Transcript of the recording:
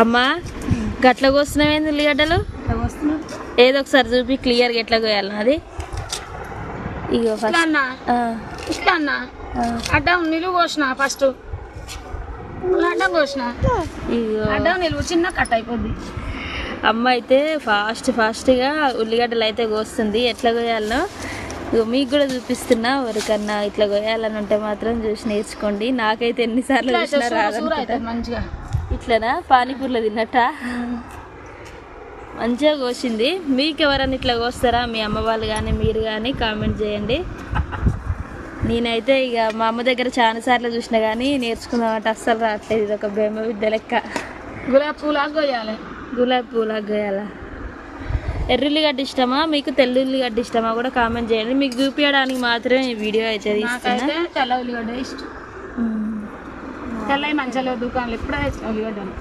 అమ్మా గట్ల కోస్తున్నావేంది ఉల్లిగడ్డలు? ఏదో ఒకసారి చూపి క్లియర్గా ఎట్లా కోయాలి అది. ఇగో ఇట్లా అన్న అడ్డం నిలువు కోసిన ఫస్ట్ అడ్డం కోసిన ఇగో అడ్డం నిలువు చిన్న కట్ అయిపోద్ది. అమ్మ అయితే ఫాస్ట్గా ఉల్లిగడ్డలు అయితే కోస్తుంది. ఎట్లా కోయాలనో ఇగో మీకు కూడా చూపిస్తున్నా. ఎవరికన్నా ఇట్లా కోయాలని ఉంటే మాత్రం చూసి నేర్చుకోండి. నాకైతే ఎన్నిసార్లు చూసినా రాదనుకుంటా. మంచిగా ఇట్లనా పానీపూరిలో తిన్నట్ట మంచిగా కోసింది. మీకు ఎవరైనా ఇట్లా కోస్తారా? మీ అమ్మ వాళ్ళు కానీ మీరు కానీ కామెంట్ చేయండి. నేనైతే ఇక మా అమ్మ దగ్గర చాలా సార్లు చూసినా కానీ నేర్చుకుందామంటే అస్సలు రావట్లేదు. ఇది ఒక బెమ్మ విద్య లెక్క. గులాబీ పూలాగా కోయాలి. గులాబీ పూలాగా కోయాలా? ఎర్రుల్లిగడ్డ ఇష్టమా మీకు తెల్లుల్లిగడ్డ ఇష్టమా కూడా కామెంట్ చేయండి. మీకు చూపించడానికి మాత్రమే ఈ వీడియో అయితే తీస్తున్నా. తెల్ల ఉల్లిగడ్డ ఇష్టం. తెల్లవి మంచిగా దుకాణాలు ఎప్పుడో తెచ్చిన ఉల్లిగడ్డలు.